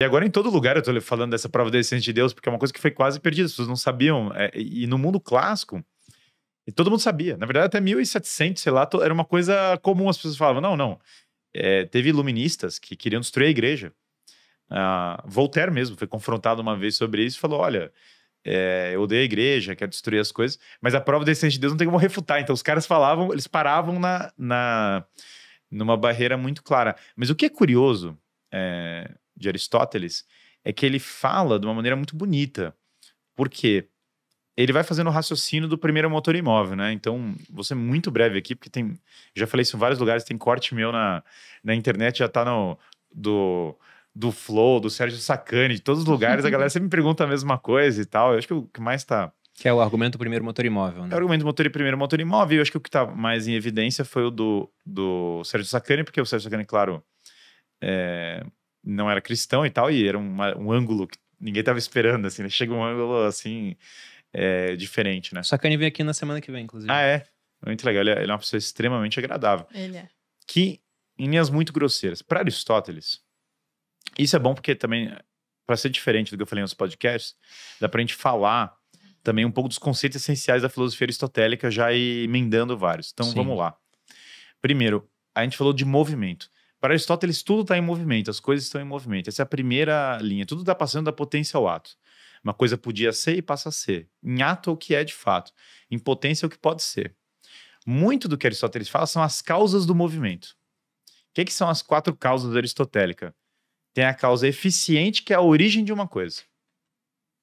E agora em todo lugar eu tô falando dessa prova da existência de Deus, porque é uma coisa que foi quase perdida, as pessoas não sabiam. E no mundo clássico, e todo mundo sabia. Na verdade, até 1700, sei lá, era uma coisa comum. As pessoas falavam, não, não. Teve iluministas que queriam destruir a igreja. Voltaire mesmo foi confrontado uma vez sobre isso e falou, olha, eu odeio a igreja, quero destruir as coisas, mas a prova da existência de Deus não tem como refutar. Então os caras falavam, eles paravam numa barreira muito clara. Mas o que é curioso de Aristóteles é que ele fala de uma maneira muito bonita. Por quê? Ele vai fazendo o raciocínio do primeiro motor imóvel, né? Então, vou ser muito breve aqui, porque já falei isso em vários lugares, tem corte meu na internet, já tá do Flow, do Sérgio Sacani, de todos os lugares, a galera sempre me pergunta a mesma coisa e tal. Eu acho que o que mais tá... Que é o argumento do primeiro motor imóvel, né? É o argumento do primeiro motor imóvel, eu acho que o que tá mais em evidência foi o do Sérgio Sacani, porque o Sérgio Sacani, claro, não era cristão e tal, e era um ângulo que ninguém tava esperando, assim, né? Chega um ângulo, assim... diferente, né? Sacani vem aqui na semana que vem, inclusive. Muito legal. Ele é uma pessoa extremamente agradável. Ele é. Que, em linhas muito grosseiras, para Aristóteles, isso é bom porque também, para ser diferente do que eu falei nos podcasts, dá pra gente falar também um pouco dos conceitos essenciais da filosofia aristotélica, já emendando vários. Então, vamos lá. Primeiro, a gente falou de movimento. Para Aristóteles, tudo está em movimento, as coisas estão em movimento. Essa é a primeira linha. Tudo está passando da potência ao ato. Uma coisa podia ser e passa a ser. Em ato, o que é de fato. Em potência, o que pode ser. Muito do que Aristóteles fala são as causas do movimento. O que são as 4 causas aristotélicas? Tem a causa eficiente, que é a origem de uma coisa.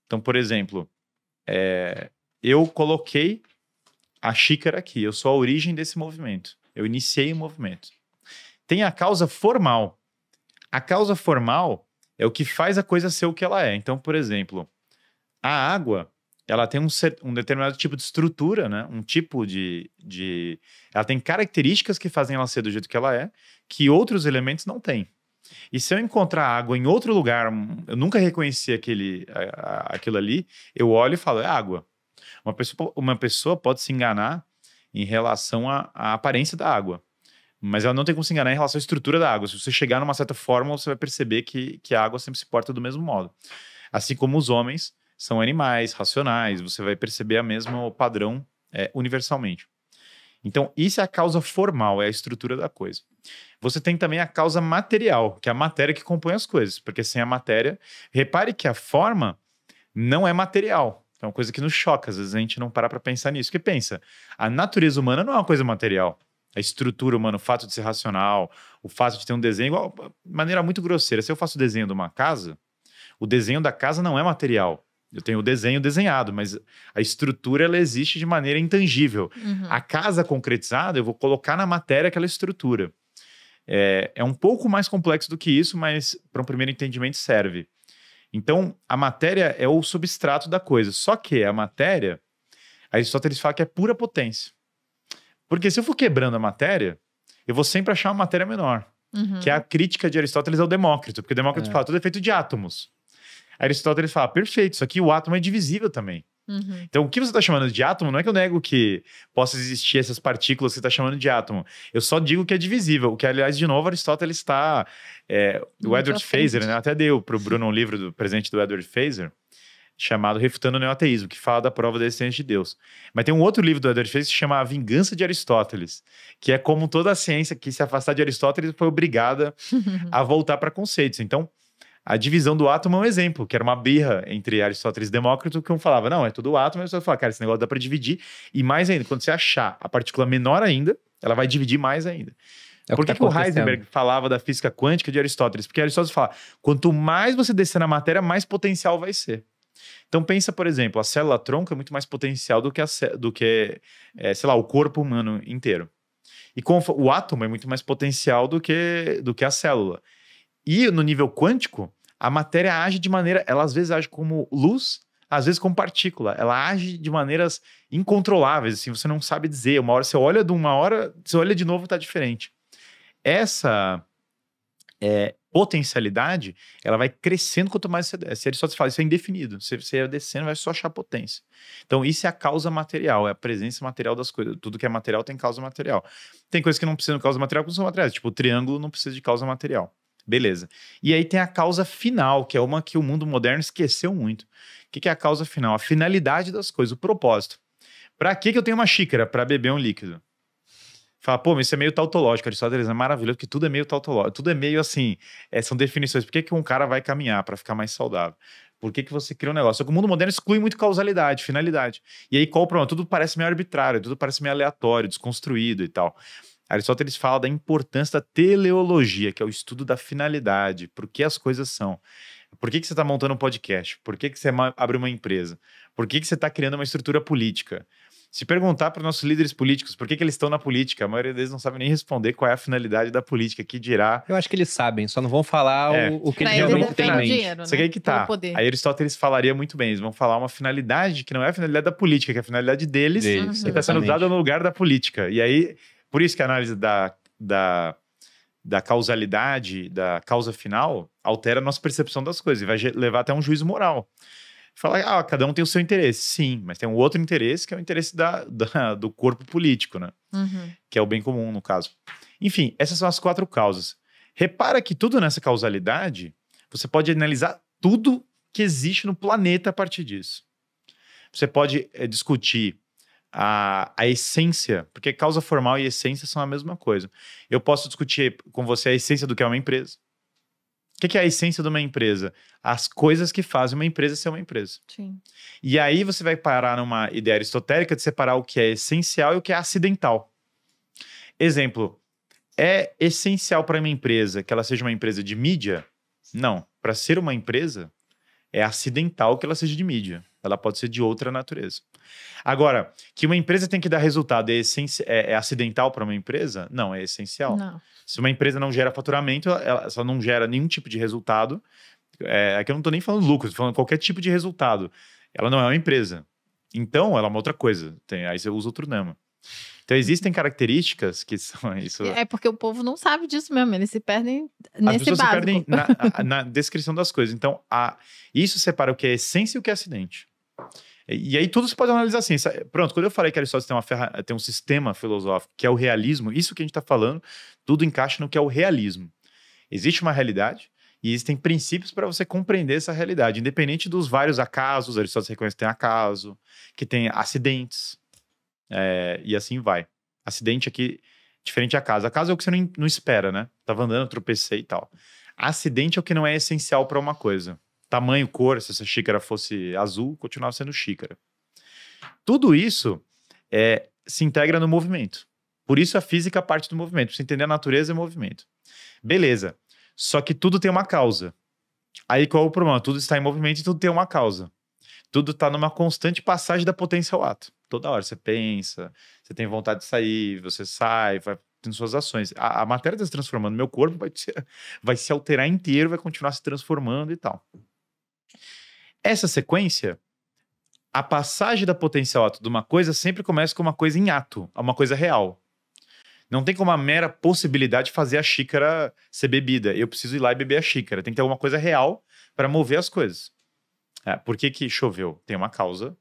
Então, por exemplo, eu coloquei a xícara aqui. Eu sou a origem desse movimento. Eu iniciei o movimento. Tem a causa formal. A causa formal é o que faz a coisa ser o que ela é. Então, por exemplo... A água, ela tem um determinado tipo de estrutura, né? Um tipo ela tem características que fazem ela ser do jeito que ela é, que outros elementos não têm. E se eu encontrar água em outro lugar, eu nunca reconheci aquilo ali, eu olho e falo, é água. Uma pessoa pode se enganar em relação à aparência da água, mas ela não tem como se enganar em relação à estrutura da água. Se você chegar numa certa fórmula, você vai perceber que a água sempre se porta do mesmo modo. Assim como os homens são animais, racionais, você vai perceber o mesmo padrão universalmente. Então, isso é a causa formal, é a estrutura da coisa. Você tem também a causa material, que é a matéria que compõe as coisas, porque sem a matéria... Repare que a forma não é material. É uma coisa que nos choca, às vezes a gente não para pra pensar nisso. Porque pensa, a natureza humana não é uma coisa material. A estrutura humana, o fato de ser racional, o fato de ter um desenho, de maneira muito grosseira. Se eu faço o desenho de uma casa, o desenho da casa não é material. Eu tenho o desenho desenhado, mas a estrutura ela existe de maneira intangível. Uhum. A casa concretizada, eu vou colocar na matéria aquela estrutura. É um pouco mais complexo do que isso, mas para um primeiro entendimento serve. Então, a matéria é o substrato da coisa. Só que a matéria, Aristóteles fala que é pura potência. Porque se eu for quebrando a matéria, eu vou sempre achar uma matéria menor. Uhum. Que é a crítica de Aristóteles ao Demócrito. Porque o Demócrito fala tudo é feito de átomos. Aristóteles fala, perfeito, isso aqui o átomo é divisível também. Uhum. Então, o que você está chamando de átomo, não é que eu nego que possa existir essas partículas que você está chamando de átomo. Eu só digo que é divisível. O que, aliás, de novo, Aristóteles está... o Edward Feser, né? Até deu para o Bruno um livro do presente do Edward Feser, chamado Refutando o Neoateísmo, que fala da prova da existência de Deus. Mas tem um outro livro do Edward Feser que se chama A Vingança de Aristóteles, que é como toda a ciência que se afastar de Aristóteles foi obrigada a voltar para conceitos. Então, a divisão do átomo é um exemplo, que era uma birra entre Aristóteles e Demócrito, que um falava, não, é tudo átomo, e a pessoa fala, cara, esse negócio dá para dividir, e mais ainda, quando você achar a partícula menor ainda, ela vai dividir mais ainda. Por que o Heisenberg falava da física quântica de Aristóteles? Porque Aristóteles fala, quanto mais você descer na matéria, mais potencial vai ser. Então pensa, por exemplo, a célula tronco é muito mais potencial do que, sei lá, o corpo humano inteiro. E o átomo é muito mais potencial do que a célula. E no nível quântico, a matéria age de maneira... Ela às vezes age como luz, às vezes como partícula. Ela age de maneiras incontroláveis, assim, você não sabe dizer. Uma hora você olha de uma hora, você olha de novo, tá diferente. Essa potencialidade, ela vai crescendo quanto mais você desce. Aristóteles fala, isso é indefinido. Você vai descendo, vai só achar potência. Então, isso é a causa material, é a presença material das coisas. Tudo que é material tem causa material. Tem coisas que não precisam de causa material, porque não são materiais. Tipo, o triângulo não precisa de causa material. Beleza. E aí tem a causa final, que é uma que o mundo moderno esqueceu muito. O que é a causa final? A finalidade das coisas, o propósito. Pra que eu tenho uma xícara? Pra beber um líquido. Fala, pô, mas isso é meio tautológico. Aristóteles é maravilhoso, porque tudo é meio tautológico. Tudo é meio assim, são definições. Por que um cara vai caminhar pra ficar mais saudável? Por que você cria um negócio? Só que o mundo moderno exclui muito causalidade, finalidade. E aí qual o problema? Tudo parece meio arbitrário, tudo parece meio aleatório, desconstruído e tal. Aristóteles fala da importância da teleologia, que é o estudo da finalidade, por que as coisas são. Por que você está montando um podcast? Por que você abre uma empresa? Por que você está criando uma estrutura política? Se perguntar para os nossos líderes políticos por que eles estão na política, a maioria deles não sabe nem responder qual é a finalidade da política, que dirá... Eu acho que eles sabem, só não vão falar o que eles Pra eles realmente têm em é mente. dinheiro, né? Só que aí que tá. Pelo poder. Aí Aristóteles falaria muito bem, eles vão falar uma finalidade que não é a finalidade da política, que é a finalidade deles, que está sendo exatamente. usada no lugar da política. E aí, por isso que a análise da causalidade, da causa final, altera a nossa percepção das coisas e vai levar até um juízo moral. Fala, cada um tem o seu interesse. Sim, mas tem um outro interesse, que é o interesse do corpo político, né? Que é o bem comum, no caso. Enfim, essas são as 4 causas. Repara que tudo nessa causalidade, você pode analisar tudo que existe no planeta a partir disso. Você pode discutir a essência, porque causa formal e essência são a mesma coisa. Eu posso discutir com você a essência do que é uma empresa. O que é a essência de uma empresa? As coisas que fazem uma empresa ser uma empresa. Sim. E aí você vai parar numa ideia aristotélica de separar o que é essencial e o que é acidental. Exemplo, é essencial para uma empresa que ela seja uma empresa de mídia? Não. Para ser uma empresa, é acidental que ela seja de mídia. Ela pode ser de outra natureza. Agora, que uma empresa tem que dar resultado é acidental para uma empresa? Não, é essencial. Não. Se uma empresa não gera faturamento, ela só não gera nenhum tipo de resultado. Aqui eu não estou nem falando lucro, estou falando qualquer tipo de resultado. Ela não é uma empresa. Então, ela é uma outra coisa. Aí você usa outro nome. Então, existem características que são isso. É porque o povo não sabe disso mesmo, eles se perdem As nesse pessoas se básico. perdem na descrição das coisas. Então, isso separa o que é essência e o que é acidente. E aí tudo se pode analisar assim. Pronto, quando eu falei que Aristóteles tem um sistema filosófico que é o realismo, isso que a gente está falando, tudo encaixa no que é o realismo. Existe uma realidade e existem princípios para você compreender essa realidade, independente dos vários acasos. Aristóteles reconhece que tem acaso, que tem acidentes, e assim vai. Acidente aqui, diferente de acaso. Acaso é o que você não espera, né? Tava andando, tropecei e tal. Acidente é o que não é essencial para uma coisa. Tamanho, cor, se essa xícara fosse azul, continuava sendo xícara. Tudo isso se integra no movimento. Por isso a física parte do movimento. Pra você entender a natureza é movimento. Beleza. Só que tudo tem uma causa. Aí qual é o problema? Tudo está em movimento e tudo tem uma causa. Tudo está numa constante passagem da potência ao ato. Toda hora você pensa, você tem vontade de sair, você sai, vai tendo suas ações. A matéria está se transformando, meu corpo vai se alterar inteiro, vai continuar se transformando e tal. Essa sequência, a passagem da potência ao ato de uma coisa sempre começa com uma coisa em ato, uma coisa real. Não tem como uma mera possibilidade de fazer a xícara ser bebida. Eu preciso ir lá e beber a xícara. Tem que ter alguma coisa real para mover as coisas. Por que choveu? Tem uma causa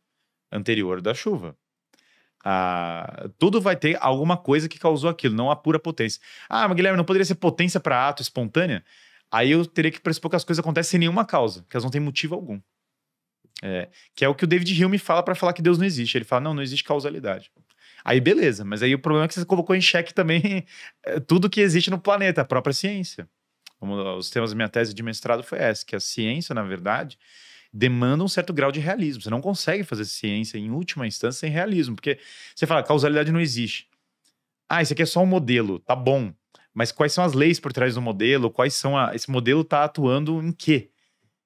anterior da chuva. Tudo vai ter alguma coisa que causou aquilo, não a pura potência. Mas Guilherme, não poderia ser potência para ato espontânea? Aí eu teria que pressupor que as coisas acontecem sem nenhuma causa, que elas não têm motivo algum. Que é o que o David Hume fala para falar que Deus não existe. Ele fala, não existe causalidade. Aí beleza, mas aí o problema é que você colocou em xeque também tudo que existe no planeta, a própria ciência. Os temas da minha tese de mestrado foi essa, que a ciência, na verdade, demanda um certo grau de realismo. Você não consegue fazer ciência, em última instância, sem realismo, porque você fala, causalidade não existe. Isso aqui é só um modelo, tá bom. Mas quais são as leis por trás do modelo? Esse modelo tá atuando em quê?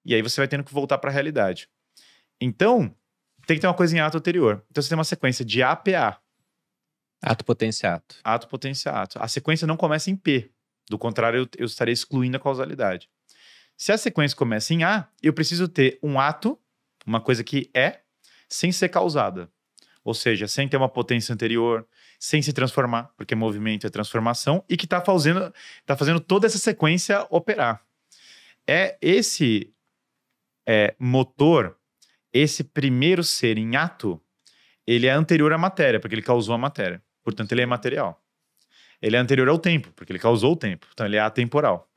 E aí você vai tendo que voltar para a realidade. Então, tem que ter uma coisa em ato anterior. Então você tem uma sequência de A, P, A. Ato, potência, ato. Ato, potência, ato. A sequência não começa em P. Do contrário, eu estaria excluindo a causalidade. Se a sequência começa em A, eu preciso ter um ato, uma coisa que sem ser causada. Ou seja, sem ter uma potência anterior, sem se transformar, porque movimento é transformação, e que está fazendo toda essa sequência operar. Esse motor, esse primeiro ser em ato, ele é anterior à matéria, porque ele causou a matéria. Portanto, ele é material. Ele é anterior ao tempo, porque ele causou o tempo. Então, ele é atemporal.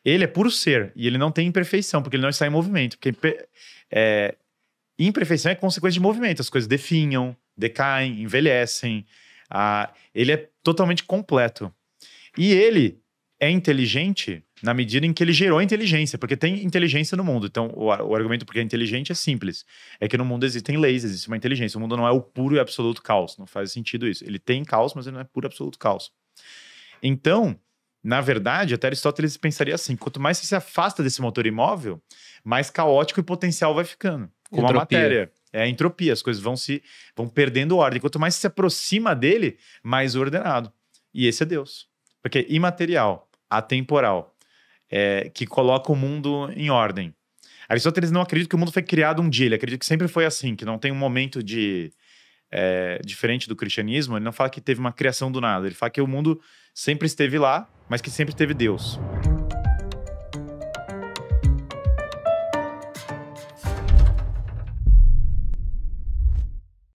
Ele é puro ser, e ele não tem imperfeição, porque ele não está em movimento. Porque imperfeição é consequência de movimento. As coisas definham, decaem, envelhecem. Ele é totalmente completo. E ele é inteligente na medida em que ele gerou a inteligência, porque tem inteligência no mundo. Então, o argumento porque é inteligente é simples. É que no mundo existem leis, existe uma inteligência. O mundo não é o puro e absoluto caos. Não faz sentido isso. Ele tem caos, mas ele não é puro e absoluto caos. Então, na verdade, até Aristóteles pensaria assim: quanto mais você se afasta desse motor imóvel, mais caótico e potencial vai ficando. Como entropia. A matéria. É a entropia, as coisas vão perdendo ordem. Quanto mais você se aproxima dele, mais ordenado. E esse é Deus. Porque é imaterial, atemporal, que coloca o mundo em ordem. Aristóteles não acredita que o mundo foi criado um dia, ele acredita que sempre foi assim, que não tem um momento diferente do cristianismo. Ele não fala que teve uma criação do nada, ele fala que o mundo sempre esteve lá, mas que sempre teve Deus.